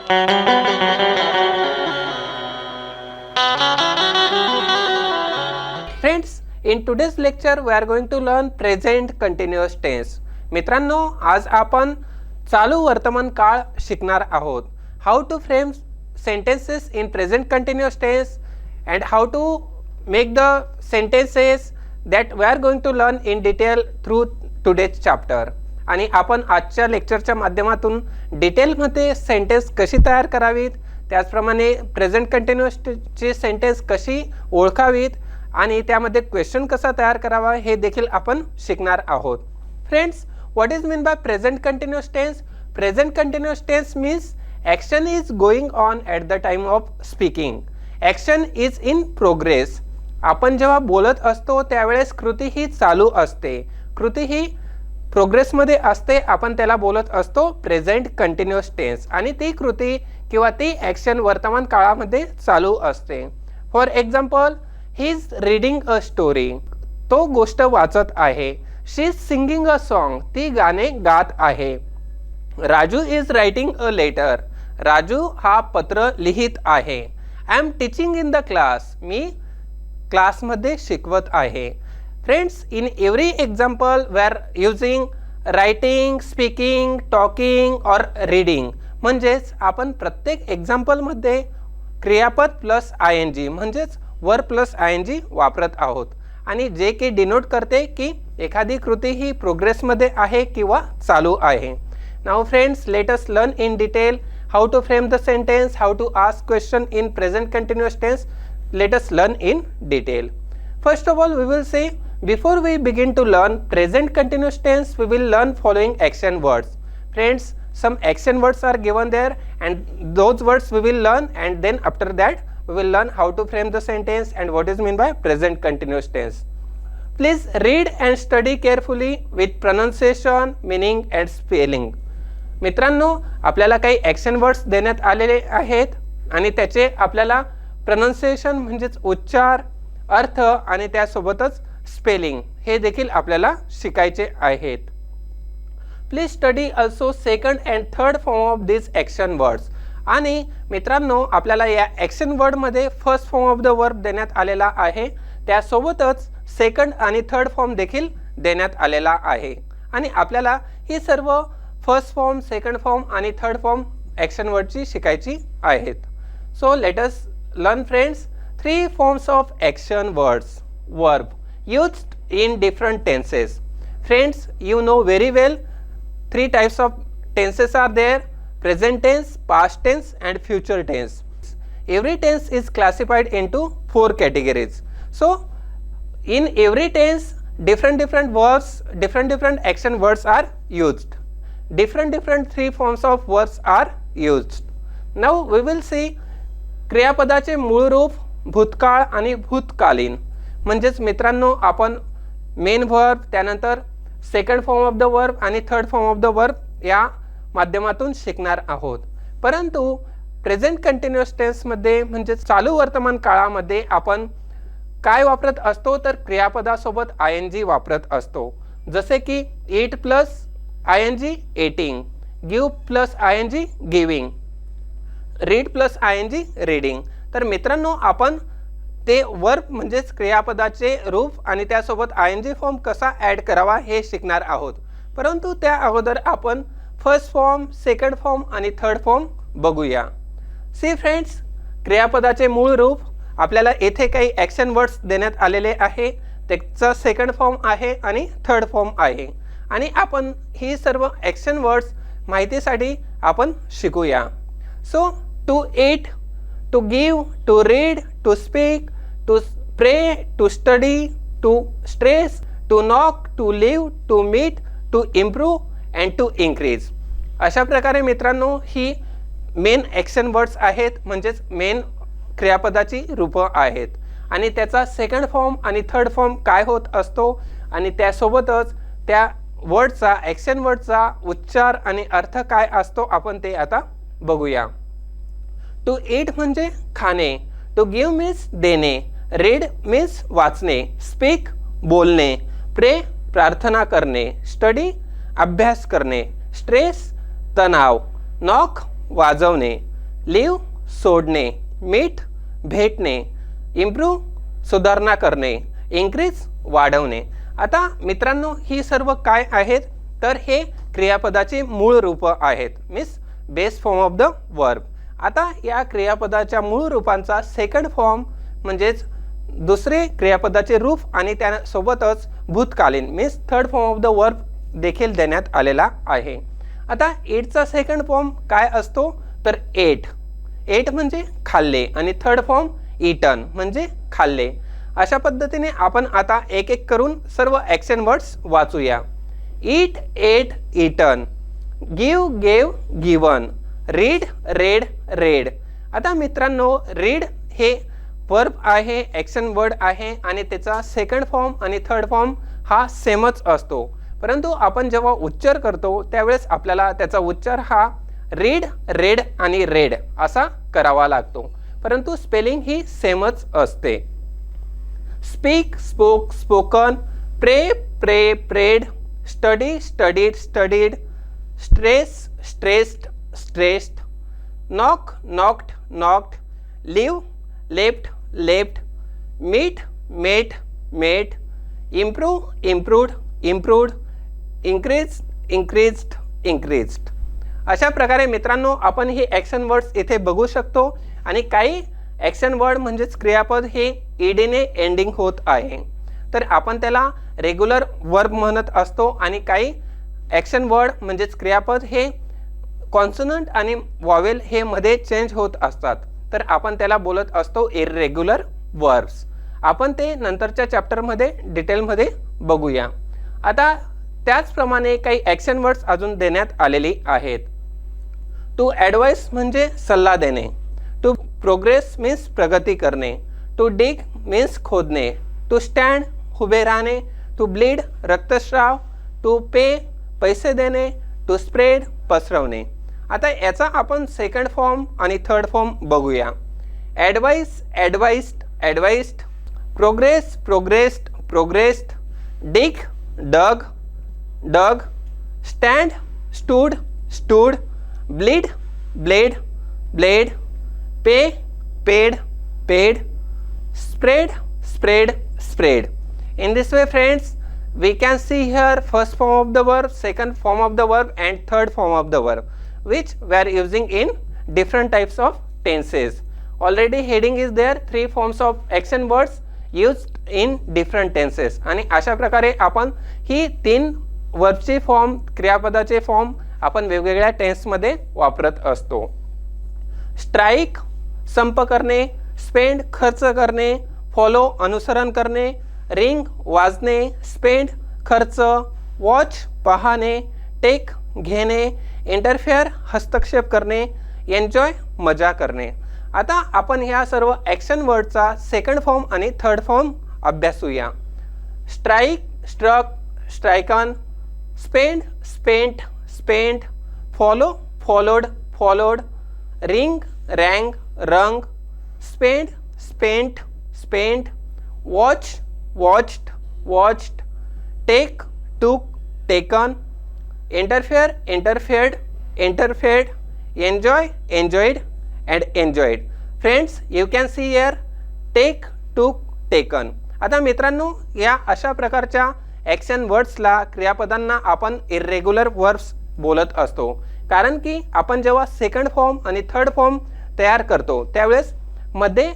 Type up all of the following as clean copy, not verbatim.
Friends, in today's lecture we are going to learn present continuous tense. मित्रांनो, आज आपण चालू वर्तमान काळ शिकणार आहोत. How to frame sentences in present continuous tense and how to make the sentences that we are going to learn in detail through today's chapter. आणि आपण आजच्या लेक्चरच्या माध्यमातून डिटेलमध्ये सेंटेन्स कशी तयार करावीत, त्याचप्रमाणे प्रेझेंट कंटिन्युअसची सेंटेन्स कशी ओळखावीत आणि त्यामध्ये क्वेश्चन कसा तयार करावा हे देखील आपण शिकणार आहोत. Friends, what is mean by present continuous tense? Present continuous tense means action is going on at the time of speaking. Action is in progress. आपण जेव्हा बोलत असतो त्यावेळेस कृती ही चालू असते, कृती ही प्रोग्रेसमध्ये असते, आपण त्याला बोलत असतो प्रेझेंट कंटिन्युअस टेन्स. आणि ती कृती किंवा ती ॲक्शन वर्तमान काळामध्ये चालू असते. For example, he is reading a story. तो गोष्ट वाचत आहे. She is singing a song. ती गाणे गात आहे. Raju is writing a letter. Raju हा पत्र लिहित आहे. I am teaching in the class. मी क्लासमध्ये शिकवत आहे. Friends, in every example we are using writing, speaking, talking or reading. म्हणजेच आपण प्रत्येक एक्झाम्पलमध्ये क्रियापद प्लस आय एन जी म्हणजेच वर प्लस आय एन जी वापरत आहोत आणि जे की डिनोट करते की एखादी कृती ही प्रोग्रेसमध्ये आहे किंवा चालू आहे. Now friends, let us learn in detail how to frame the sentence, how to ask question in present continuous tense. Let us learn in detail. First of all, we will say, before we begin to learn present continuous tense, we will learn following action words. Friends, some action words are given there and those words we will learn, and then after that we will learn how to frame the sentence and what is meant by present continuous tense. Please read and study carefully with pronunciation, meaning and spelling. मित्रांनो, आपल्याला काही action words देण्यात आलेले आहेत आणि त्याचे आपल्याला pronunciation म्हणजेच उच्चार, अर्थ आणि त्यासोबतच स्पेलिंग हे देखील आपल्याला शिकायचे आहेत. Please study also second and third form of this action words. आणि मित्रांनो, आपल्याला या ॲक्शन वर्डमध्ये first form of the verb देण्यात आलेला आहे, त्यासोबतच सेकंड आणि थर्ड फॉर्म देखील देण्यात आलेला आहे. आणि आपल्याला ही serve first form, second form आणि थर्ड फॉर्म ॲक्शन वर्डची शिकायची आहेत. So let us learn friends three forms of action words verb used in different tenses. Friends, you know very well three types of tenses are there: present tense, past tense and future tense. Every tense is classified into four categories. So in every tense different verbs, different action words are used. Different three forms of verbs are used. Now we will see क्रियापदाचे मूळ रूप, भूतकाळ आणि भूतकालीन. म्हणजेच मित्रांनो, आपण main verb, त्यानंतर second form of the verb आणि third form of the verb या माध्यमातून शिकणार आहोत. परंतु प्रेझेंट कंटिन्युअस टेन्समध्ये म्हणजेच चालू वर्तमान काळामध्ये आपण काय वापरत असतो तर क्रियापदासोबत आय एन जी वापरत असतो. जसे की eat plus I N G eating, give plus I N G giving, read plus I N G reading. तर मित्रांनो, आपण ते वर्ब म्हणजेच क्रियापदाचे रूप आणि त्यासोबत आय एन जी फॉर्म कसा ॲड करावा हे शिकणार आहोत. परंतु त्या अगोदर आपण फर्स्ट फॉर्म, सेकंड फॉर्म आणि थर्ड फॉर्म बघूया. सी फ्रेंड्स, क्रियापदाचे मूळ रूप आपल्याला येथे काही ॲक्शन वर्ड्स देण्यात आलेले आहे. त्याचा सेकंड फॉर्म आहे आणि थर्ड फॉर्म आहे आणि आपण ही सर्व ॲक्शन वर्ड्स माहितीसाठी आपण शिकूया. So to eat, to give, to read, to speak, to pray, to study, to stress, to knock, to live, to meet, to improve and to increase. अशा प्रकारे मित्रांनो ही मेन ॲक्शन वर्ड्स आहेत, म्हणजेच main क्रियापदाची रूपं आहेत. आणि त्याचा सेकंड फॉर्म आणि थर्ड फॉर्म काय होत असतो आणि त्यासोबतच त्या वर्डचा, ॲक्शन वर्डचा उच्चार आणि अर्थ काय असतो आपण ते आता बघूया. टू ईट म्हणजे खाणे, टू गिव्ह मीन्स देणे, रीड मीन्स वाचणे, स्पीक बोलणे, प्रे प्रार्थना करणे, स्टडी अभ्यास करणे, स्ट्रेस तणाव, नॉक वाजवणे, लिव्ह सोडणे, मीट भेटणे, इम्प्रूव्ह सुधारणा करणे, इन्क्रीज वाढवणे. आता मित्रांनो ही सर्व काय आहेत तर हे क्रियापदाचे मूळ रूप आहेत, means base form of the verb. आता या क्रियापदाच्या मूळ रूपांचा सेकंड फॉर्म म्हणजेच दुसरे क्रियापदाचे रूप आणि त्यासोबतच भूतकालीन means third form of the verb देखील देण्यात आलेला आहे. आता एटचा सेकंड फॉर्म काय असतो तर एट. एट म्हणजे खाल्ले आणि थर्ड फॉर्म इटन म्हणजे खाल्ले. अशा पद्धतीने आपण आता एक एक करून सर्व ॲक्शन वर्ड्स वाचूया. Eat, ate, eaten. Give, gave, given. Read, read, read. आता मित्रांनो रीड हे वर्ब आहे, ॲक्शन वर्ड आहे आणि त्याचा सेकंड फॉर्म आणि थर्ड फॉर्म हा सेमच असतो. परंतु आपण जेव्हा उच्चार करतो त्यावेळेस आपल्याला त्याचा उच्चार हा रीड, रेड आणि रेड असा करावा लागतो, परंतु स्पेलिंग ही सेमच असते. Speak, spoke, spoken. Pray, pray, prayed. Study, studied, studied. Stress, stressed, stressed. Knock, knocked, knocked. Leave, left, left. Meet, met, met. Improve, improved, improved. Increase, increased, increased. अशा प्रकारे मित्रांनो आपण हे ॲक्शन वर्ड्स इथे बघू शकतो आणि काही ॲक्शन वर्ड म्हणजेच क्रियापद हे ईडीने एंडिंग होत आहे, तर आपण त्याला रेग्युलर वर्ब म्हणत असतो आणि काही ॲक्शन वर्ड म्हणजेच क्रियापद हे कॉन्सोनंट आणि वॉवेल हे मध्ये चेंज होत असतात, तर आपण त्याला बोलत असतो इररेग्युलर वर्ब्स. आपण ते नंतरच्या चॅप्टरमध्ये डिटेलमध्ये बघूया. आता त्याचप्रमाणे काही ॲक्शन वर्ड्स अजून देण्यात आलेली आहेत. टू ॲडवाइस म्हणजे सल्ला देणे. टू प्रोग्रेस मीन्स प्रगती करणे. टू डिग मीन्स खोदणे. टू स्टँड उभे राहणे. टू ब्लीड रक्तस्राव. टू पे पैसे देणे. टू स्प्रेड पसरवणे. आता याचा आपण सेकंड फॉर्म आणि थर्ड फॉर्म बघूया. Advise, advised, advised. Progress, progressed, progressed. Dig, dug, dug. Stand, stood, stood. Bleed, bled, bled. Pay, paid, paid. Spread, spread, spread. In this way friends, we can see here first form of the verb, second form of the verb and third form of the verb, which we are using in different types of tenses. Already heading is there, 3 forms of action words used in different tenses. आणि अशा प्रकारे आपण ही 3 वर्बचे form, क्रियापदाचे form आपण वेगवेगळ्या टेन्समध्ये वापरत असतो. Strike संप करणे. स्पेंड खर्च करणे. फॉलो अनुसरण करणे. रिंग वाजणे. स्पेंड खर्च. वॉच पाहणे. टेक घेणे. इंटरफेअर हस्तक्षेप करणे. एन्जॉय मजा करणे. आता आपण ह्या सर्व ॲक्शन वर्डचा सेकंड फॉर्म आणि थर्ड फॉर्म अभ्यासूया. Strike, struck, stricken. Spend, spent, spent. Follow, followed, followed. Ring, rang, rung. Spend, spent, spent. Watch, watched, watched. Take, took, taken. Interfere, interfered, interfered. Enjoy, enjoyed and enjoyed. Friends, you can see here take, took, taken. आता मित्रांनो या अशा प्रकारच्या action वर्ड्सला, क्रियापदांना आपण इररेग्युलर verbs बोलत असतो, कारण की आपण जेव्हा सेकंड फॉर्म आणि थर्ड फॉर्म तयार करतो त्यावेळेस मध्ये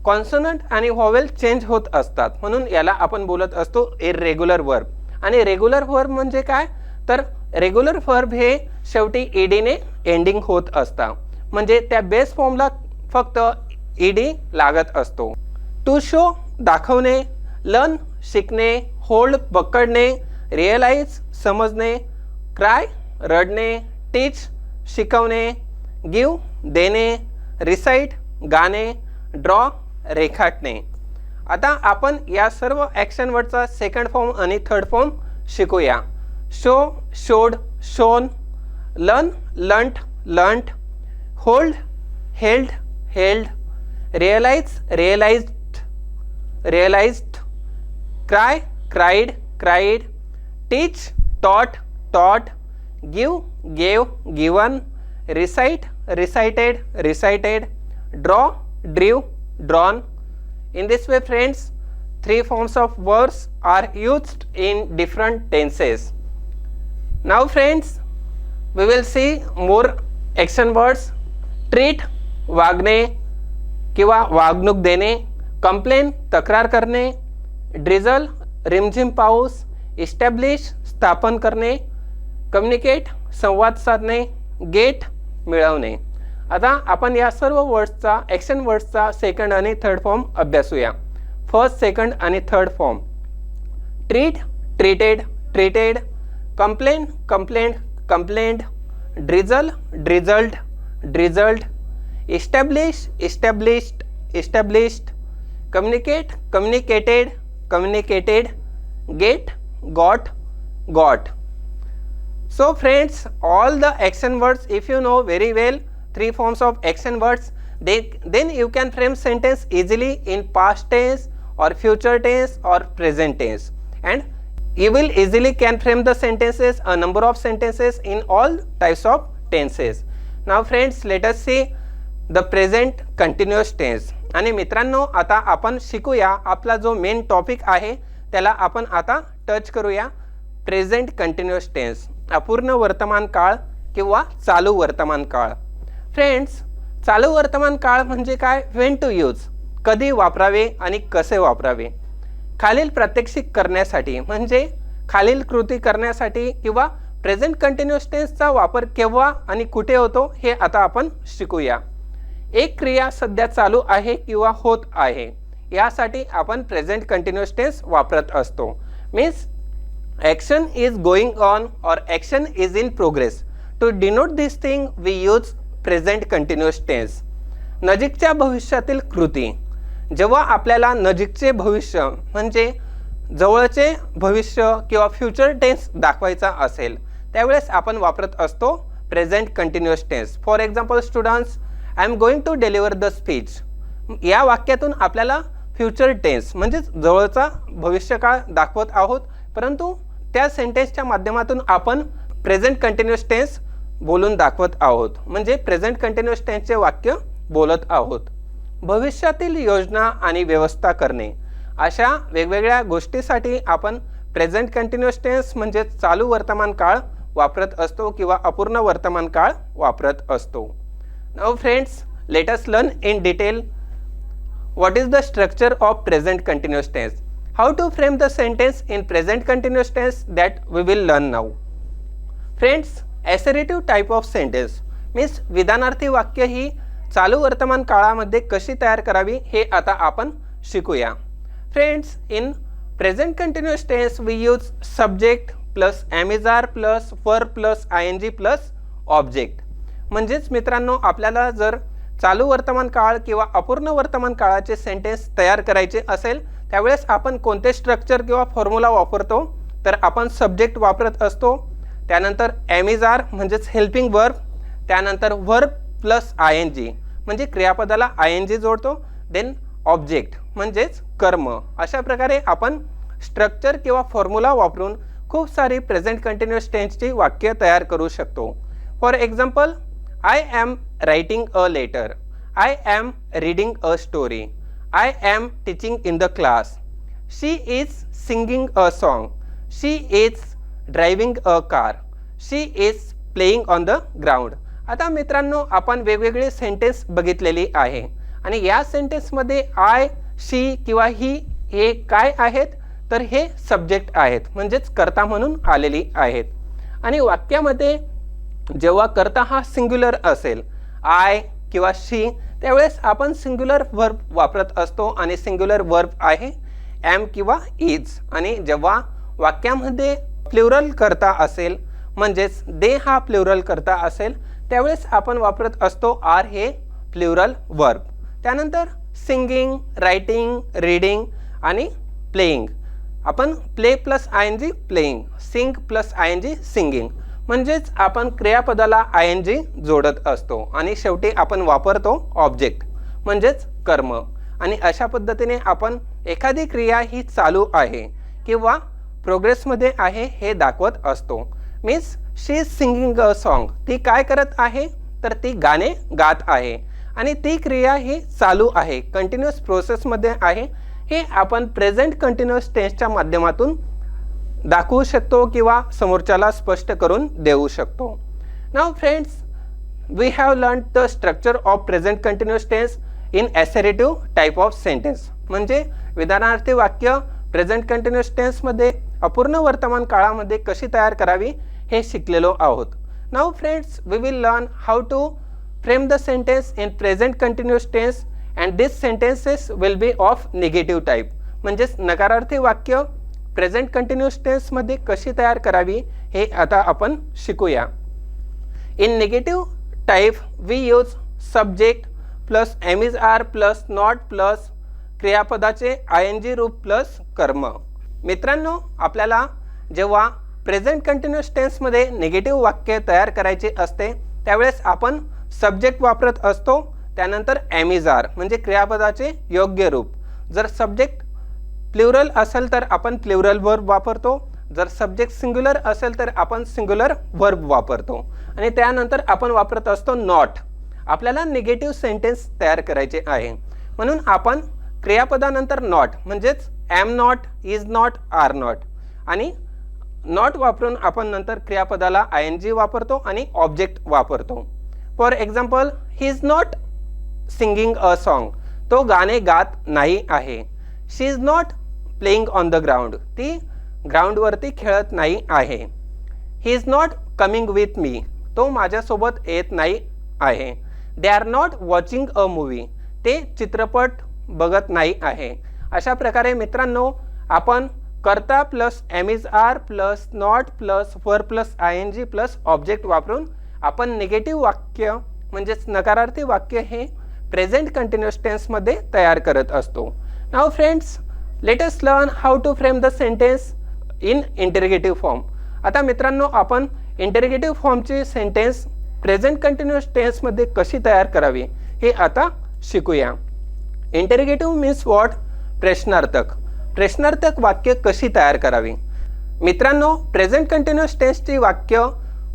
कॉन्सोनंट आणि व्हॉवेल चेंज होत असतात, म्हणून याला आपण बोलत असतो इररेग्युलर वर्ब. आणि रेग्युलर वर्ब म्हणजे काय तर रेग्युलर वर्ब हे शेवटी ईडीने एंडिंग होत असतात, म्हणजे त्या बेस फॉर्मला फक्त ईडी लागत असतो. टू शो दाखवणे. लर्न शिकणे. होल्ड पकडणे. रिअलाइज समजणे. क्राय रडणे. टीच शिकवणे. गिव देणे. रिसाइट गाणे. ड्रॉ रेखाटणे. आता आपण या सर्व ॲक्शन वर्डचा सेकंड फॉर्म आणि थर्ड फॉर्म शिकूया. Show, showed, shown. Learn, learnt, learnt. Hold, held, held. Realise, realised, realised. Cry, cried, cried. Teach, taught, taught. Give, gave, given. Recite, recited, recited, draw, drew, drawn. In this way friends, three forms of verbs are used in different tenses. Now friends, we will see more action words. treat, वागणे किंवा वागणूक देणे, complain, तक्रार करणे, drizzle, रिमझिम पाऊस, establish, स्थापन करणे, communicate, संवाद साधणे, get, मिळवणे. आता आपण या सर्व वर्ड्सचा ॲक्शन वर्ड्सचा सेकंड आणि थर्ड फॉर्म अभ्यासूया. फर्स्ट, सेकंड आणि third form. Treat, treated, treated. Complain, complained, complained. Drizzle, drizzled, drizzled. Establish, established, established. Communicate, communicated, communicated. Get, got, got. So friends, all the action words, if you know very well three forms of action words, then you can frame sentence easily in past tense or future tense or present tense, and you will easily can frame the sentences, a number of sentences in all types of tenses. Now friends, let us see the present continuous tense. आणि मित्रांनो, आता आपण शिकूया आपला जो main topic आहे त्याला आपण आता टच करूया. प्रेझेंट कंटिन्युअस टेन्स, अपूर्ण वर्तमान काळ किंवा चालू वर्तमान काळ. फ्रेंड्स, चालू वर्तमान काळ म्हणजे काय? व्हेन टू यूज, कधी वापरावे आणि कसे वापरावे. खालील प्रात्यक्षिक करण्यासाठी म्हणजे खालील कृती करण्यासाठी किंवा प्रेझेंट कंटिन्युअस टेन्सचा वापर केव्हा आणि कुठे होतो हे आता आपण शिकूया. एक क्रिया सध्या चालू आहे किंवा होत आहे यासाठी आपण प्रेझेंट कंटिन्युअस टेन्स वापरत असतो. Means action is going on or action is in progress. To denote this thing we use present continuous tense. नजीकच्या भविष्यातील कृती. जेव्हा आपल्याला नजीकचे भविष्य म्हणजे जवळचे भविष्य किंवा फ्युचर टेन्स दाखवायचा असेल त्यावेळेस आपण वापरत असतो present continuous tense. For example students, I am going to deliver the speech. या वाक्यातून आपल्याला फ्युचर टेन्स म्हणजे जवळचा भविष्यकाळ दाखवत आहोत, परंतु त्या सेंटेन्सच्या माध्यमातून आपण प्रेझेंट कंटिन्युअस टेन्स बोलून दाखवत आहोत, म्हणजे प्रेझेंट कंटिन्युअस टेन्सचे वाक्य बोलत आहोत. भविष्यातील योजना आणि व्यवस्था करणे, अशा वेगवेगळ्या गोष्टीसाठी आपण प्रेझेंट कंटिन्युअस टेन्स म्हणजे चालू वर्तमान काळ वापरत असतो किंवा अपूर्ण वर्तमान काळ वापरत असतो. Now friends, let us learn in detail what is the structure of present continuous tense. How to frame the sentence in present continuous tense that we will learn now. Friends, assertive type of sentence means विधानार्थी वाक्य ही चालू वर्तमान काळामध्ये कशी तयार करावी हे आता आपण शिकूया. Friends, in present continuous tense we use subject plus am-is-are plus verb plus ing plus object. म्हणजेच मित्रांनो, आपल्याला जर चालू वर्तमान काळ किंवा अपूर्ण वर्तमान काळाचे सेंटेन्स तयार करायचे असेल त्यावेळेस आपण कोणते स्ट्रक्चर किंवा फॉर्म्युला वापरतो, तर आपण सब्जेक्ट वापरत असतो, त्यानंतर am-is-are म्हणजेच हेल्पिंग वर्ब, त्यानंतर वर्ब प्लस ing म्हणजे क्रियापदाला ing जोडतो, देन ऑब्जेक्ट म्हणजेच कर्म. अशा प्रकारे आपण स्ट्रक्चर किंवा फॉर्म्युला वापरून खूप सारी प्रेझेंट कंटिन्युअस टेन्सची वाक्य तयार करू शकतो. For example, I am writing a letter, I am reading a story, I am teaching in the class. She is singing a song. She is driving a car. She is playing on the ground. आता मित्रांनो, आपण वेगवेगळे sentence बघितलेली आहे आणि या सेंटेन्समध्ये I, शी किंवा ही हे काय आहेत, तर हे सब्जेक्ट आहेत म्हणजेच कर्ता म्हणून आलेली आहेत. आणि वाक्यामध्ये जेव्हा कर्ता हा सिंग्युलर असेल, आय किंवा शी, त्यावेळेस आपण सिंग्युलर वर्ब वापरत असतो आणि सिंग्युलर वर्ब आहे एम किंवा इज. आणि जेव्हा वाक्यामध्ये प्लुरल कर्ता असेल म्हणजेच दे हा प्लुरल कर्ता असेल त्यावेळेस आपण वापरत असतो आर हे प्लुरल वर्ब. त्यानंतर सिंगिंग, रायटिंग, रीडिंग आणि प्लेइंग, आपण play plus ing playing, sing plus ing singing म्हणजेच आपण क्रियापदाला ing जोडत असतो आणि शेवटी आपण वापरतो ऑब्जेक्ट म्हणजेच कर्म. आणि अशा पद्धतीने आपण एखादी क्रिया ही चालू आहे किंवा प्रोग्रेसमध्ये आहे हे दाखवत असतो. Means she is singing a song, ती काय करत आहे तर ती गाणे गात आहे आणि ती क्रिया ही चालू आहे, कंटिन्युअस प्रोसेसमध्ये आहे. हे आपण प्रेझेंट कंटिन्युअस टेन्सच्या माध्यमातून दाखवू शकतो किंवा समोरच्याला स्पष्ट करून देऊ शकतो. Now friends, we have learned the structure of present continuous tense in assertive type of sentence. म्हणजे विधानार्थी वाक्य प्रेझेंट कंटिन्युअस टेन्स मध्ये अपूर्ण वर्तमान काळामध्ये कशी तयार करावी हे शिकलेलो आहोत. Now friends, we will learn how to frame the sentence in present continuous tense and these sentences will be of negative type. म्हणजे नकारार्थी वाक्य प्रेझेंट कंटिन्युअस टेन्स मध्ये कशी तयार करावी हे आता आपण शिकूया. In negative type we use subject plus am is are plus not plus क्रियापदाचे ing रूप प्लस कर्म. मित्रांनो, आपल्याला जेव्हा प्रेझेंट कंटिन्युअस टेन्स मध्ये निगेटिव्ह वाक्य तयार करायचे असते त्यावेळेस आपण सब्जेक्ट वापरत असतो, त्यानंतर am is are म्हणजे क्रियापदाचे योग्य रूप. जर सब्जेक्ट प्लुरल असेल तर आपण प्लुरल वर्ब वापरतो, जर सब्जेक्ट सिंग्युलर असेल तर आपण सिंग्युलर वर्ब वापरतो आणि त्यानंतर आपण वापरत असतो नॉट. आपल्याला निगेटिव्ह सेंटेन्स तयार करायचे आहे म्हणून आपण क्रियापदानंतर नॉट म्हणजेच am not, is not, are not आणि नॉट वापरून आपण नंतर क्रियापदाला ing वापरतो आणि ऑब्जेक्ट वापरतो. For example, he is not singing a song, तो गाणे गात नाही आहे. She is not playing on the ground, ती ग्राउंडवरती खेळत नाही आहे. He is not coming with me, तो माझ्यासोबत येत नाही आहे. They are not watching a movie, ते चित्रपट बघत नाही आहे. अशा प्रकारे मित्रांनो, आपण कर्ता plus am is are plus not plus verb plus ing plus object वापरून आपण निगेटिव्ह वाक्य म्हणजेच नकारार्थी वाक्य हे प्रेझेंट कंटिन्युअस टेन्समध्ये तयार करत असतो. Now friends, let us learn how to frame the sentence in interrogative form. आता मित्रांनो, आपण इंटरोगेटिव्ह फॉर्मची सेंटेन्स प्रेझेंट कंटिन्युअस टेन्समध्ये कशी तयार करावी हे आता शिकूया. Interrogative means what? प्रश्नार्थक. प्रश्नार्थक वाक्य कशी तयार करावी? मित्रांनो, प्रेझेंट कंटिन्युअस टेन्सची वाक्य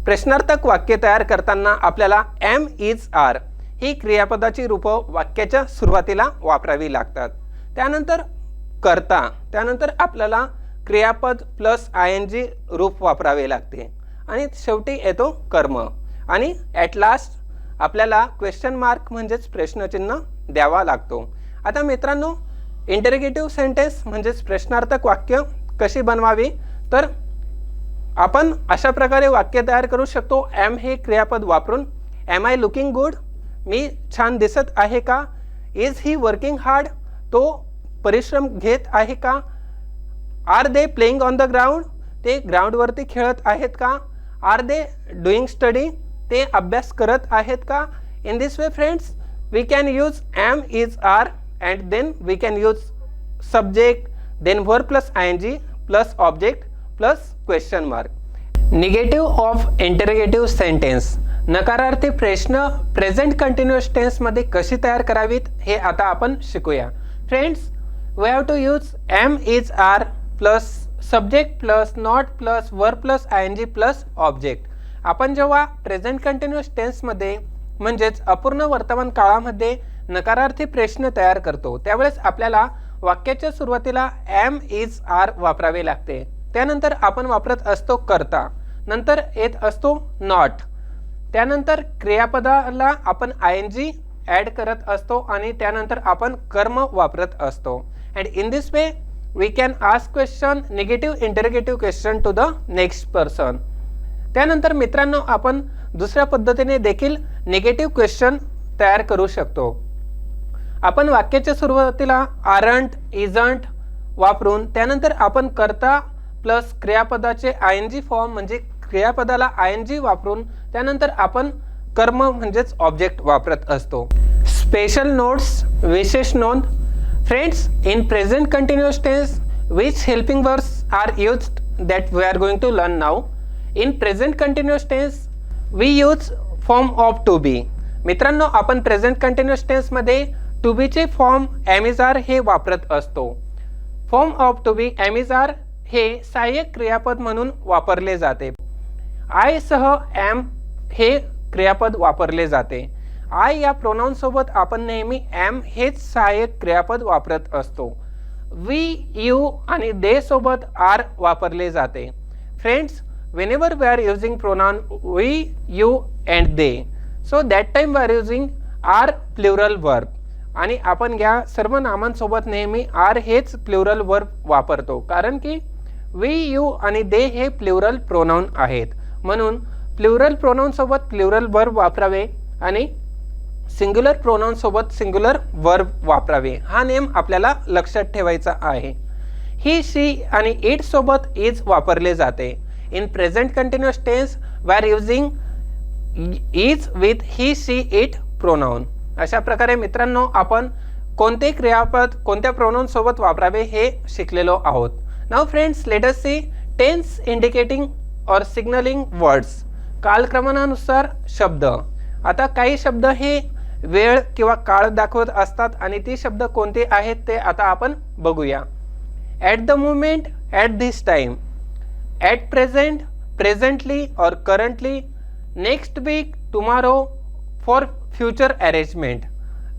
प्रश्नार्थक वाक्य तयार करताना आपल्याला एम इज आर ही क्रियापदाची रूपं वाक्याच्या सुरुवातीला वापरावी लागतात. त्यानंतर कर्ता, त्यानंतर आपल्याला क्रियापद प्लस ing रूप वापरावे लागते आणि शेवटी येतो कर्म आणि ॲट लास्ट आपल्याला क्वेश्चन मार्क म्हणजेच प्रश्नचिन्ह द्यावा लागतो. आता मित्रांनो, इंटरोगेटिव्ह सेंटेन्स म्हणजेच प्रश्नार्थक वाक्य कशी बनवावी तर आपण अशा प्रकारे वाक्य तयार करू शकतो. एम हे क्रियापद वापरून एम आय लुकिंग गुड, मी छान दिसत आहे का? इज ही वर्किंग हार्ड, तो परिश्रम घेत आहे का? Are they playing on the ground, ते ग्राउंडवरती खेळत आहेत का? आर दे डुईंग स्टडी, ते अभ्यास करत आहेत का? In this way friends, we can use am is are and then we can use subject, then verb plus ing plus object plus question mark. Negative of interrogative sentence, नकारार्थी प्रश्न present continuous टेन्समध्ये कशी तयार करावीत हे आता आपण शिकूया. Friends, we have to use am is are plus subject plus not plus verb plus ing plus object. आपण जेव्हा प्रेझेंट कंटिन्युअस टेन्समध्ये म्हणजेच अपूर्ण वर्तमान काळामध्ये नकारार्थी प्रश्न तयार करतो त्यावेळेस आपल्याला वाक्याच्या सुरुवातीला am is are वापरावे लागते. त्यानंतर आपण वापरत असतो कर्ता, नंतर येत असतो नॉट, त्यानंतर क्रियापदाला आपण ing ॲड करत असतो आणि त्यानंतर आपण कर्म वापरत असतो. And in this way we can ask question, negative interrogative question to the next person. त्यानंतर मित्रांनो, आपण दुसऱ्या पद्धतीने देखील निगेटिव्ह क्वेश्चन तयार करू शकतो. आपण वाक्याच्या सुरुवातीला आरंट, इजंट वापरून त्यानंतर आपण कर्ता प्लस क्रियापदाचे ing फॉर्म म्हणजे क्रियापदाला ing वापरून त्यानंतर आपण कर्म म्हणजेच ऑब्जेक्ट वापरत असतो. स्पेशल नोट्स, विशेष नोंद. Friends, in present continuous tense, which helping verbs are used that we are going to learn now? In present continuous tense, we use form of to be. मित्रांनो, आपण present continuous tense मध्ये to be चे form am is are हे वापरत असतो. Form of to be am is are हे सहाय्यक क्रियापद म्हणून वापरले जाते. I सह am हे क्रियापद वापरले जाते. आय या प्रोनाउन सोबत आपण नेहमी एम हेच सहाय्यक क्रियापद वापरत असतो. वी, यू आणि दे सोबत आर वापरले जाते. Friends, whenever we are using pronoun we, you and they, so that time we are using are plural verb. आणि आपण या सर्व नामांसोबत नेहमी आर हेच प्लुरल वर्ब वापरतो, कारण की वी, यू आणि दे हे प्लुरल प्रोनाउन आहेत. म्हणून प्लुरल प्रोनाउन सोबत प्लुरल वर्ब वापरावे आणि सिंग्युलर प्रोनाउन सोबत सिंग्युलर वर्ब वापरावे. हा नेम आपल्याला लक्षात ठेवायचा आहे. ही, शी आणि इट सोबत इज वापरले जाते. In present continuous tense we are using is with he, she, it pronoun. अशा प्रकारे मित्रांनो आपण कोणते क्रियापद कोणत्या प्रोनाउन सोबत वापरावे हे शिकलेलो आहोत. Now friends, let us see tense indicating or signalling words. कालक्रमानुसार शब्द. आता काही शब्द हे वेळ किंवा काळ दाखवत असतात आणि ती शब्द कोणते आहेत ते आता आपण बघूया. At the moment, at this time, at present, presently or currently, next week, tomorrow, for future arrangement.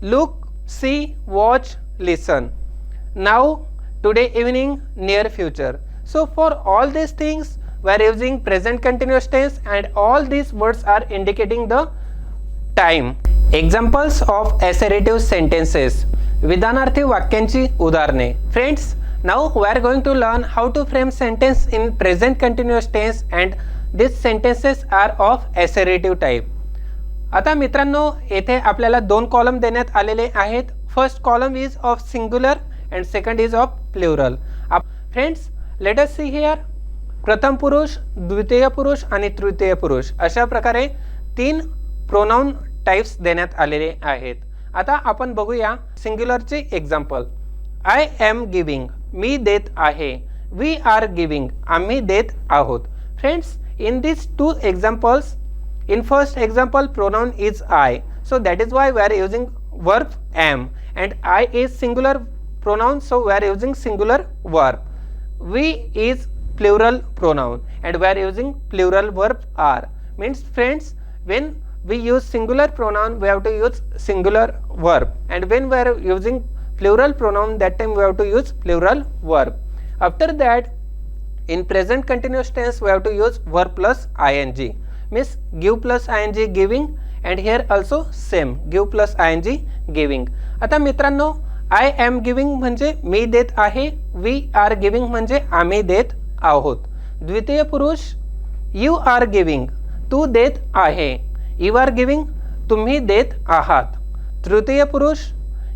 Look, see, watch, listen. Now, today evening, near future. So for all these things we are using present continuous tense and all these words are indicating the time. Examples of assertive sentences. विधानार्थी वाक्यांची उदाहरणे. Friends, now we are going to learn how to frame sentence in present continuous tense and these sentences are of assertive type. आता मित्रांनो, येथे आपल्याला दोन column देण्यात आलेले आहेत. First column is of singular and second is of plural. Friends, let us see here. प्रथम पुरुष, द्वितीय पुरुष आणि तृतीय पुरुष अशा प्रकारे तीन प्रोनाउन टाइप्स देण्यात आलेले आहेत. आता आपण बघूया सिंग्युलरचे एक्झाम्पल. आय एम गिविंग, मी देत आहे. वी आर गिविंग, आम्ही देत आहोत. Friends, in these two examples, in first example pronoun is I, so that is why we are using verb am, and I is singular pronoun, so we are using singular verb. We is plural pronoun and we are using plural verb are. Means friends, when we use singular pronoun we have to use singular verb, and when we are using plural pronoun that time we have to use plural verb. After that, in present continuous tense we have to use verb plus ing, means give plus ing giving, and here also same give plus ing giving. आता मित्रांनो, I am giving म्हणजे मी देत आहे. We are giving म्हणजे आम्ही देत आहोत. द्वितीय पुरुष you are giving, तू देत आहे. You are giving, तुम्ही देत आहात. तृतीय पुरुष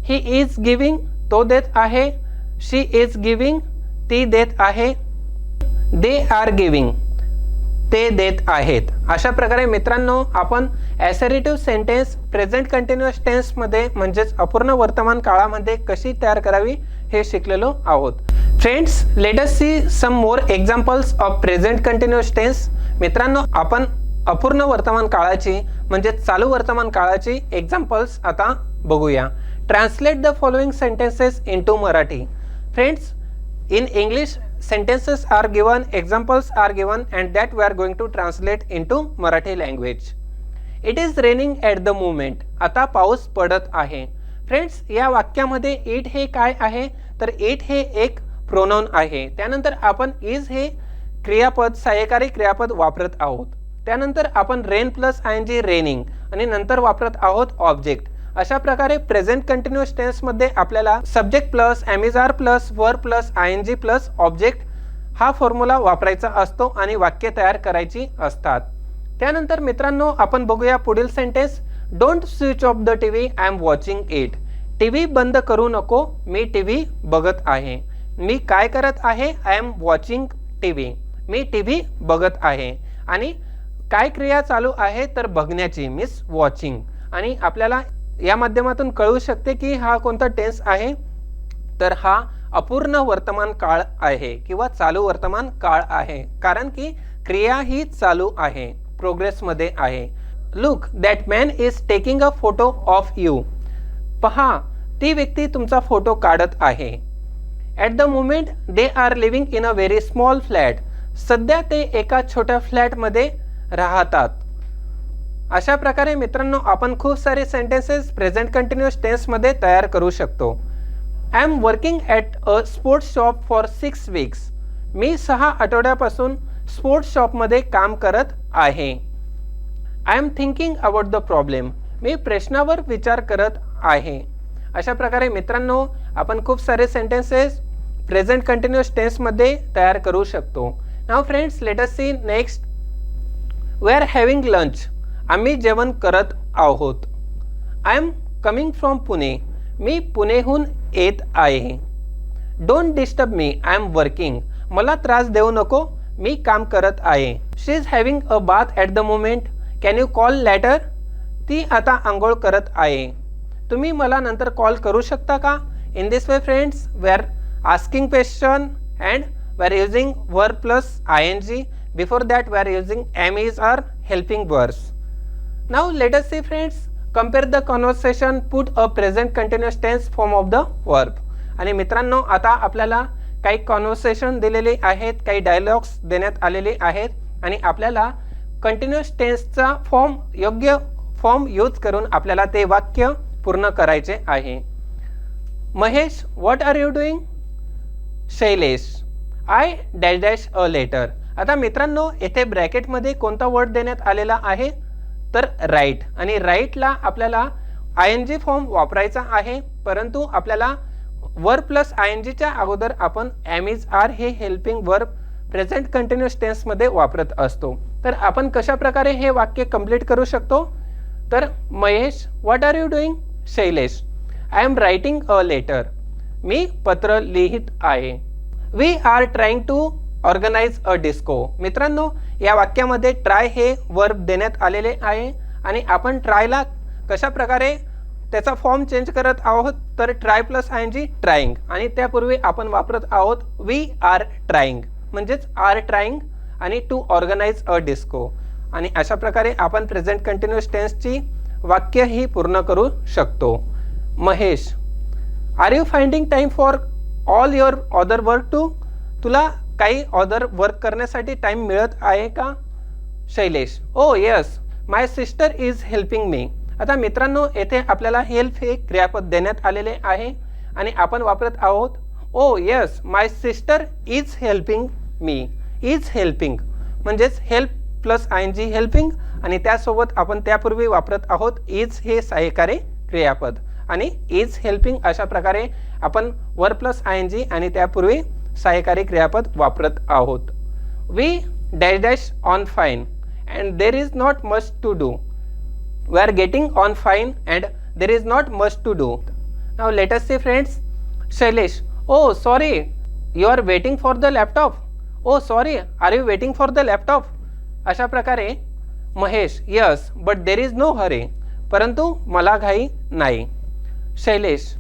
he is giving, तो देत आहे. she is giving, ती देत आहे. they are giving, ते देत आहेत. अशा प्रकारे मित्रांनो आपण ॲसर्टिव्ह सेंटेन्स प्रेझेंट कंटिन्युअस टेन्समध्ये म्हणजेच अपूर्ण वर्तमान काळामध्ये कशी तयार करावी हे शिकलेलो आहोत. Friends, let us see some more examples of present continuous tense. मित्रांनो, आपण अपूर्ण वर्तमान काळाची म्हणजे चालू वर्तमान काळाची एक्झाम्पल्स आता बघूया. Translate the following sentences into Marathi. Friends, in English sentences are given, examples are given, and that we are going to translate into Marathi language. It is raining at the moment. आता पाऊस पडत आहे. Friends, या वाक्यामध्ये it हे काय आहे तर इट हे एक प्रोनाउन आहे. त्यानंतर आपण इज हे क्रियापद सहाय्यकारी क्रियापद वापरत आहोत. त्यानंतर आपण रेन प्लस आयएनजी रेनिंग आणि नंतर वापरत आहोत ऑब्जेक्ट. अशा प्रकारे प्रेझेंट कंटिन्युअस टेन्समध्ये आपल्याला subject plus am is are plus verb plus ING plus object हा फॉर्म्युला वापरायचा असतो आणि वाक्य तयार करायची असतात. त्यानंतर मित्रांनो आपण बघूया पुढील sentence. Don't switch off the TV, I am watching it. TV बंद करू नको, मी टीव्ही बघत आहे. मी काय करत आहे? I am watching TV, me TV बघत आहे. आणि काय क्रिया चालू आहे तर बघण्याची, मीन्स वॉचिंग. आणि आपल्याला या माध्यमातून कळू शकते की हा कोणता टेन्स आहे तर हा अपूर्ण वर्तमान काळ आहे किंवा चालू वर्तमान काळ आहे, कारण की क्रिया ही चालू आहे, प्रोग्रेसमध्ये आहे. Look, that man is taking a photo of you. पहा, ती व्यक्ती तुमचा फोटो काढत आहे. At the moment they are living in a very small flat. सध्या ते एका छोट्या फ्लॅटमध्ये राहतात. अशा प्रकारे मित्रांनो आपण खूप सारे सेंटेन्सेस प्रेझेंट कंटिन्युअस टेन्समध्ये तयार करू शकतो. I am working at a sports shop for 6 weeks. मी 6 आठवड्यापासून स्पोर्ट्स शॉपमध्ये काम करत आहे. I am thinking about the problem. मी प्रश्नावर विचार करत आहे. अशा प्रकारे मित्रांनो आपण खूप सारे सेंटेन्सेस प्रेझेंट कंटिन्युअस टेन्समध्ये तयार करू शकतो. Now friends, let us see next. We are having lunch. आम्ही जेवण करत आहोत. I am coming from Pune. मी पुणेहून येत आहे. Don't disturb me, I am working. मला त्रास देऊ नको, मी काम करत आहे. She is having a bath at the moment. Can you call later. ती आता आंघोळ करत आहे. तुम्ही मला नंतर कॉल करू शकता का. In this way friends, we are asking question and we are using verb plus ING. Before that we are using am is or helping verbs. Now let us see friends, compare the conversation, put a present continuous tense form of the verb. आणि मित्रांनो आता आपल्याला काही conversation दिलेले आहेत, काही dialogues देण्यात आलेले आहेत आणि आपल्याला कंटिन्युअस टेन्सचा योग्य फॉर्म यूज करून आपल्याला ते वाक्य पूर्ण करायचे आहे. Mahesh, what are you doing. Shailesh, I dash dash a letter. आता मित्रांनो येथे ब्रॅकेटमध्ये कोणता वर्ड देण्यात आलेला आहे तर राईट. आणि राईटला आपल्याला ING फॉर्म वापरायचा आहे, परंतु आपल्याला वर्ब प्लस INGच्या अगोदर आपण am is are हे हेल्पिंग वर्ब प्रेझेंट कंटिन्युअस टेन्समध्ये वापरत असतो. तर आपण कशा प्रकारे हे वाक्य कंप्लीट करू शकतो तर Mahesh, what are you doing. Shailesh, I am writing a letter. मी पत्र लिहित आहे. We are trying to organise a disco. मित्रांनो या वाक्यामध्ये ट्राय हे वर्ब देण्यात आलेले आहे आणि आपण ट्रायला कशा प्रकारे त्याचा फॉर्म चेंज करत आहोत तर ट्राय प्लस ING ट्राईंग आणि त्यापूर्वी आपण वापरत आहोत वी आर ट्राईंग म्हणजेच आर ट्राईंग आणि टू ऑर्गनाइज अ डिस्को. आणि अशा प्रकारे आपण प्रेझेंट कंटिन्युअस टेन्सची वाक्य ही पूर्ण करू शकतो. Mahesh, are you finding time for all your other work too. तुला काही अदर वर्क करण्यासाठी टाइम मिळत आहे का. Shailesh, oh yes, my sister is helping me. आता मित्रांनो येथे आपल्याला हेल्प हे क्रियापद देण्यात आलेले आहे आणि आपण वापरत आहोत oh yes my sister is helping me. Is helping म्हणजेच हेल्प प्लस ING हेल्पिंग आणि त्यासोबत आपण त्यापूर्वी वापरत आहोत इज हे सहाय्यकारी क्रियापद आणि इज हेल्पिंग. अशा प्रकारे आपण वर्ब प्लस ING आणि त्यापूर्वी सहाय्यकारी क्रियापद वापरत आहोत. We dash dash on fine and there is not much to do. We are getting on fine and there is not much to do. Now let us see friends. Shailesh, oh sorry, you are waiting for the laptop. Oh sorry, are you waiting for the laptop. अशा प्रकारे Mahesh, yes but there is no hurry. परंतु मला घाई नाही. Shailesh,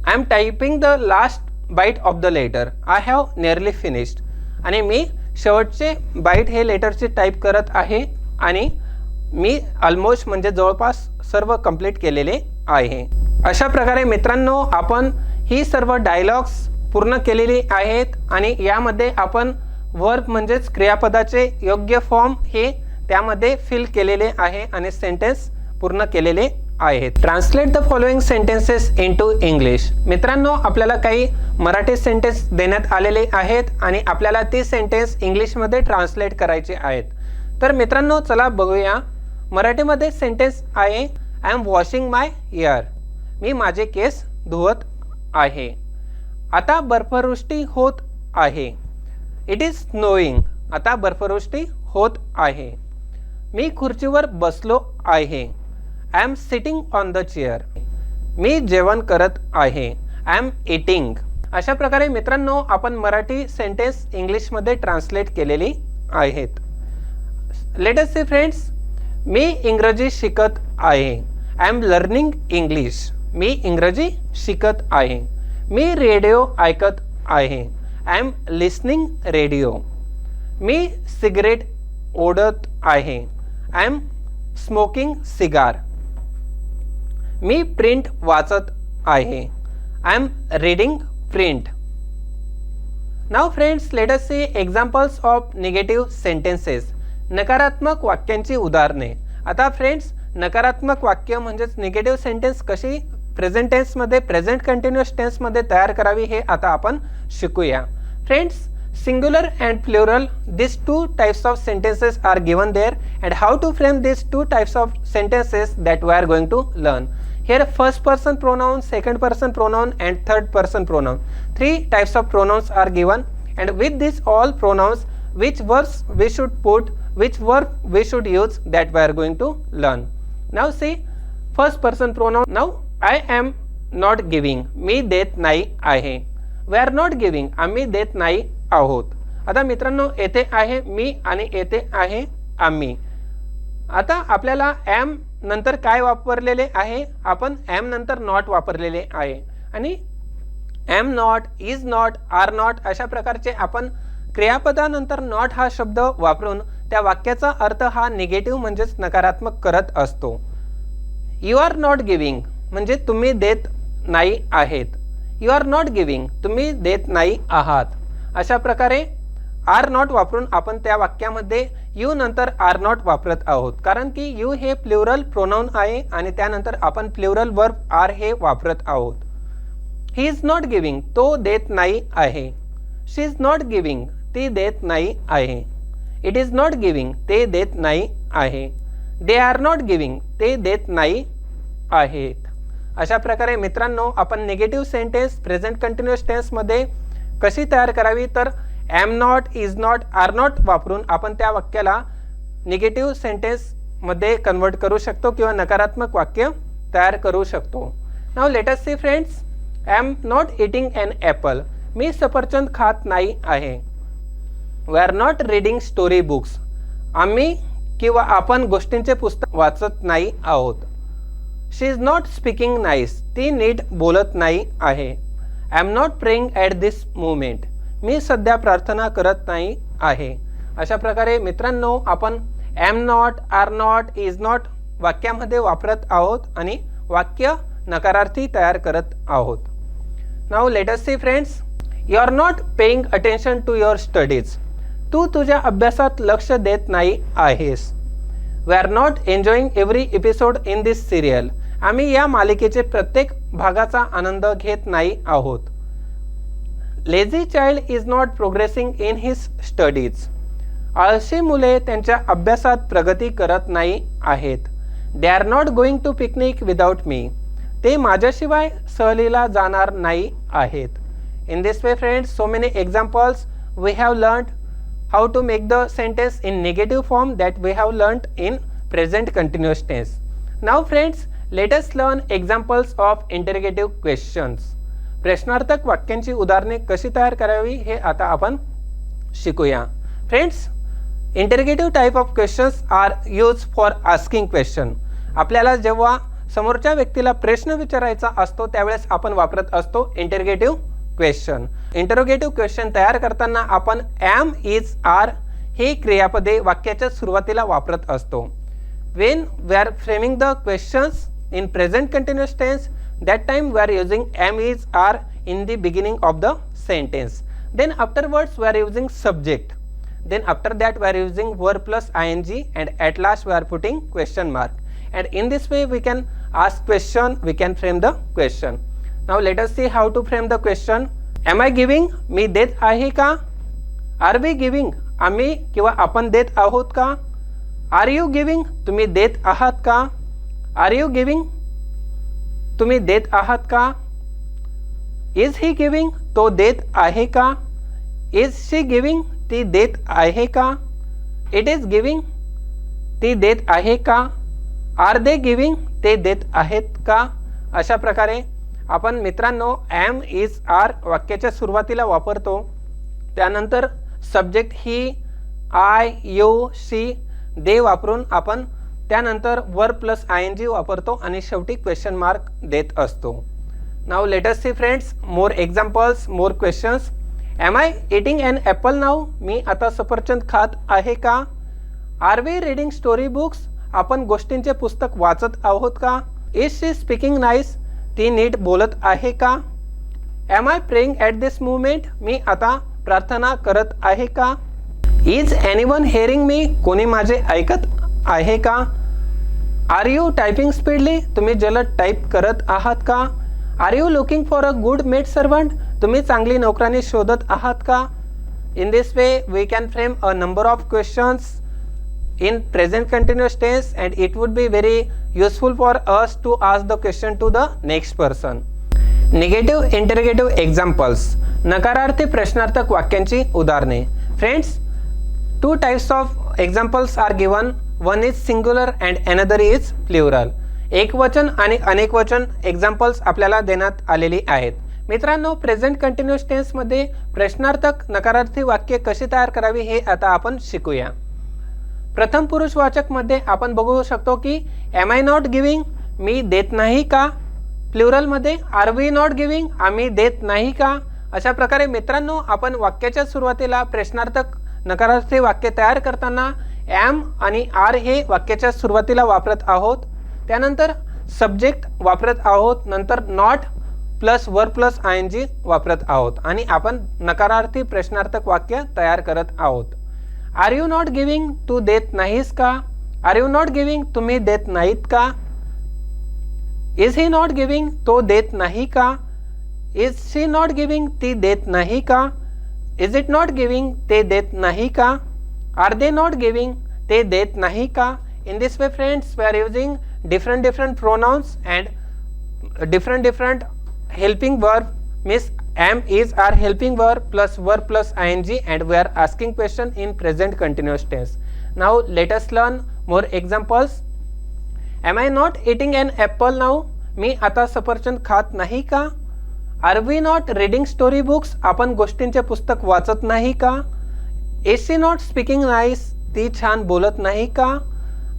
I am typing the last bite of the letter. I have nearly finished. आणि मी शेवटचे bite हे लेटरचे टाईप करत आहे आणि मी ऑलमोस्ट म्हणजे जवळपास सर्व कंप्लीट केलेले आहे. अशा प्रकारे मित्रांनो आपण ही सर्व डायलॉग्स पूर्ण केलेली आहेत आणि यामध्ये आपण वर्ब म्हणजेच क्रियापदाचे योग्य फॉर्म हे त्यामध्ये फिल केलेले आहे आणि सेंटेन्स पूर्ण केलेले आहेत. Translate the following sentences into English. मित्रांनो आपल्याला काही मराठी सेंटेन्स देण्यात आलेले आहेत आणि आपल्याला ती सेंटेन्स इंग्लिशमध्ये ट्रान्सलेट करायचे आहेत. तर मित्रांनो चला बघूया. मराठीमध्ये सेंटेन्स आहे I am washing my hair. मी माझे केस धुवत आहे. आता बर्फवृष्टी होत आहे. It is snowing. आता बर्फवृष्टी होत आहे. मी खुर्चीवर बसलो आहे. I am sitting on the chair. मी जेवण करत आहे. I am eating. अशा प्रकारे मित्रांनो आपण मराठी सेंटेन्स इंग्लिशमध्ये ट्रान्सलेट केलेली आहेत. Let us see friends. मी इंग्रजी शिकत आहे. I am learning English. मी इंग्रजी शिकत आहे. मी रेडिओ ऐकत आहे. I am listening radio. मी सिगरेट ओढत आहे. I am smoking cigar. मी प्रिंट वाचत आहे. I am reading print. Now friends let us see examples of negative sentences. नकारात्मक वाक्यांची उदाहरणे. आता फ्रेंड्स, नकारात्मक वाक्य म्हणजेच निगेटिव्ह सेंटेन्स कशी प्रेझेंट टेन्समध्ये, प्रेझेंट कंटिन्युअस टेन्समध्ये तयार करावी हे आता आपण शिकूया. Friends, singular and plural, these two types of sentences are given there, and how to frame these two types of sentences that we are going to learn. Here first person pronoun, second person pronoun and third person pronoun, three types of pronouns are given, and with these all pronouns which verbs we should put, which verb we should use, that we are going to learn. Now see first person pronoun. Now I am not giving, मी देत नाही आहे. We are not giving, आम्ही देत नाही आहोत. आता मित्रांनो, येथे आहे मी आणि येथे आहे आम्ही. आता आपल्याला am नंतर काय वापरलेले आहे, आपण am नंतर not वापरलेले आहे आणि am not, is not, are not अशा प्रकारचे आपण क्रियापदानंतर not हा शब्द वापरून त्या वाक्याचा अर्थ हा निगेटिव्ह म्हणजेच नकारात्मक करत असतो. यू आर नॉट गिविंग म्हणजे तुम्ही देत नाही आहेत. यू आर नॉट गिविंग, तुम्ही देत नाही आहात. अशा प्रकारे आर नॉट वापरून आपण त्या वाक्यामध्ये यू नंतर आर नॉट वापरत आहोत, कारण की यू हे प्लुरल प्रोनाउन आहे आणि त्यानंतर आपण प्लुरल वर्ब आर हे वापरत आहोत. ही इज नॉट गिविंग, तो देत नाही आहे. शी इज नॉट गिविंग, ती देत नाही आहे. इट इज नॉट गिविंग, ते देत नाही आहे. दे आर नॉट गिविंग, ते देत नाही आहेत. अशा प्रकारे मित्रांनो, आपण निगेटिव्ह सेंटेन्स प्रेझेंट कंटिन्युअस टेन्समध्ये कशी तयार करावी, तर am not, is not, are not वापरून आपण त्या वाक्याला निगेटिव्ह सेंटेन्समध्ये कन्वर्ट करू शकतो किंवा नकारात्मक वाक्य तयार करू शकतो. Now let us see friends, I am not eating an apple, मी सफरचंद खात नाही आहे. We are not reading story books, आम्ही किंवा आपण गोष्टींचे पुस्तक वाचत नाही आहोत. She is not speaking nice, ती नीट बोलत नाही आहे. I am not praying at this moment, मी सध्या प्रार्थना करत नाही आहे. अशा प्रकारे मित्रांनो, आपण am not, are not, is not वाक्यामध्ये वापरत आहोत आणि वाक्य नकारार्थी तयार करत आहोत. Now let us see friends, you are not paying attention to your studies, तू तुझ्या अभ्यासात लक्ष देत नाही आहेस. We are not enjoying every episode in this serial, आम्ही या मालिकेचे प्रत्येक भागाचा आनंद घेत नाही आहोत. Lazy child is not progressing in his studies, आळशी मुले त्यांच्या अभ्यासात प्रगती करत नाही आहेत. They are not going to picnic without me, ते माझ्याशिवाय सहलीला जाणार नाही आहेत. In this way friends, so many examples we have learned how to make the sentence in negative form that we have learnt in present continuous tense. Now friends, let us learn examples of interrogative questions. प्रश्नार्थक वाक्यांची उदाहरणे कशी तयार करावी हे आता आपण शिकूया. Friends, interrogative type of questions are used for asking question. आपल्याला जेव्हा समोरच्या व्यक्तीला प्रश्न विचारायचा असतो त्यावेळेस आपण वापरत असतो interrogative क्वेश्चन. इंटरोगेटिव्ह क्वेश्चन तयार करताना आपण एम, इज, आर हे क्रियापदे वाक्याच्या सुरुवातीला वापरत असतो. When we are framing the questions in present continuous tense, that time we are using am, is, are in the beginning of the sentence. Then afterwards we are using subject. Then after that we are using verb plus ing, and at last we are putting question mark. And in this way we can ask question, we can frame the question. Now let us see how to frame the question. Am I giving? मी देत आहे का? Are we giving? आम्ही किंवा आपण देत आहोत का? Are you giving? तुम्ही देत आहात का? Are you giving? तुम्ही देत आहात का? Is he giving? तो देत आहे का? Is she giving? ती देत आहे का? It is giving? ती देत आहे का? Are they giving? ते देत आहेत का? अशा प्रकारे आपण मित्रांनो एम, इज, आर वाक्याच्या सुरुवातीला वापरतो. त्यानंतर सब्जेक्ट ही, आय, यू, शी, दे वापरून आपण त्यानंतर वर्ब प्लस ing वापरतो आणि शेवटी क्वेश्चन मार्क देत असतो. Now let us see friends more examples, more questions. Am I eating an apple now? मी आता सफरचंद खात आहे का? Are we reading story books? आपण गोष्टींचे पुस्तक वाचत आहोत का? Is she speaking nice? ती नीट बोलत आहे का? Am I praying at this movement? मी आता प्रार्थना करत आहे का? Is anyone hearing me? कोणी माझे ऐकत आहे का? आर यू टायपिंग स्पीडली, तुम्ही जलद टाईप करत आहात का? Are you looking for a good maid servant, तुम्ही चांगली नोकरानी शोधत आहात का? In this way we can frame a number of questions in present continuous tense and it would be very useful for us to ask the question to the next person. Negative interrogative examples, नकारार्थी प्रश्नार्थक वाक्यांची उदाहरणे. Friends, two types of examples are given. One is singular and another is plural. एकवचन आणि अनेकवचन examples आपल्याला देण्यात आलेली आहेत. मित्रांनो, present continuous tense मध्ये प्रश्नार्थक नकारार्थी वाक्य कशी तयार करावी हे आता आपण शिकूया. प्रथम पुरुषवाचक मध्ये आपण बघू शकतो की एम आय नॉट गिविंग, मी देत नाही का. प्लुरल मध्ये आर वी नॉट गिविंग, आम्ही देत नाही का. अशा प्रकारे मित्रांनो, आपण वाक्याच्या सुरुवातीला प्रश्नार्थक नकारार्थी वाक्य तयार करताना एम आणि आर हे वाक्याच्या सुरुवातीला वापरत आहोत. त्यानंतर सब्जेक्ट वापरत आहोत, नंतर not plus verb plus I N G वापरत आहोत आणि आपण नकारार्थी प्रश्नार्थक वाक्य तयार करत आहोत. आर यू नॉट गिविंग, तू देत नाहीस का. आर यू नॉट गिविंग, तुम्ही देत नाहीत का. इज ही नॉट गिविंग, तो देत नाही का. इज शी नॉट गिविंग, ती देत नाही का. इज इट नॉट गिविंग, ते देत नाही का. आर दे नॉट गिविंग, ते देत नाही का. In this way friends, we are using different pronouns and different helping verb, means am is are helping verb plus verb plus ing and we are asking question in present continuous tense. Now let us learn more examples. Am I not eating an apple now, मी आता सफरचंद खात नाही का. Are we not reading story books, आपण गोष्टींचे पुस्तक वाचत नाही का. Is she not speaking nice, ती छान बोलत नाही का.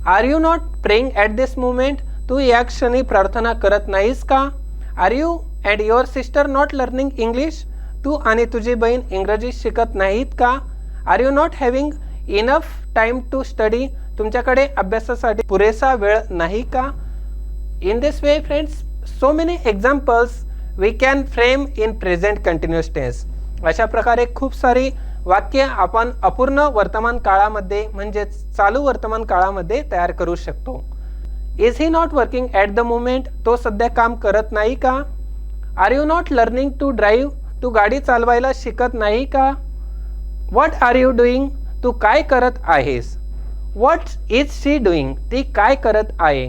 Are you not praying at this moment, तू या क्षणी प्रार्थना करत नाहीस का. Are you and your sister not learning English, तू आणि तुझी बहीण इंग्रजी शिकत नाहीत का. Are you not having enough time to study, तुमच्याकडे अभ्यासासाठी पुरेसा वेळ नाही का. In this way friends, so many examples we can frame in present continuous tense. अशा प्रकारे खूप सारी वाक्य आपण अपूर्ण वर्तमान काळामध्ये म्हणजेच चालू वर्तमान काळामध्ये तयार करू शकतो. Is he not working at the moment, तो सध्या काम करत नाही का. Are you not learning to drive, तू गाडी चालवायला शिकत नाही का. व्हॉट आर यू डुईंग, तू काय करत आहेस. व्हॉट इज शी डुईंग, ती काय करत आहे.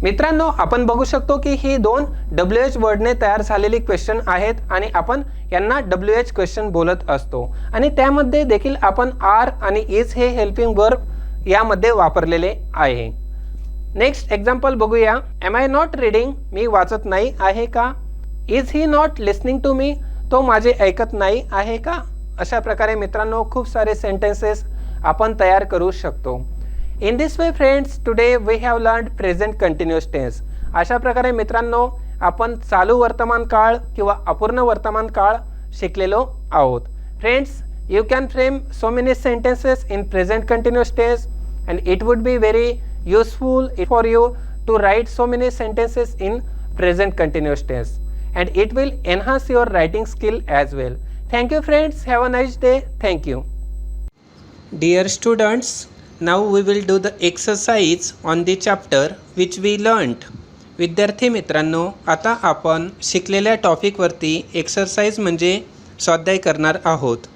मित्रांनो, आपण बघू शकतो की ही दोन WH वर्डने तयार झालेली क्वेश्चन आहेत आणि आपण यांना WH क्वेश्चन बोलत असतो आणि त्यामध्ये देखील आपण आर आणि इज हे हेल्पिंग वर्ब यामध्ये वापरलेले आहे. नेक्स्ट एक्झाम्पल बघूया. एम आय नॉट रीडिंग, मी वाचत नाही आहे का. Is he not listening to me, तो माझे ऐकत नाही आहे का. अशा प्रकारे मित्रांनो, खूप सारे सेंटेन्सेस आपण तयार करू शकतो. In this way friends, today we have learned present continuous tense. अशा प्रकारे मित्रांनो, आपण चालू वर्तमान काळ किंवा अपूर्ण वर्तमान काळ शिकलेलो आहोत. Friends, you can frame so many sentences in present continuous tense and it would be very useful for you to write so many sentences in present continuous tense and it will enhance your writing skill as well. Thank you friends, have a nice day. Thank you. Dear students, now we will do the exercise on the chapter which we learnt. विद्यार्थी मित्रांनो, आता आपण शिकलेल्या टॉपिकवरती exercise म्हणजे स्वाध्याय करणार आहोत.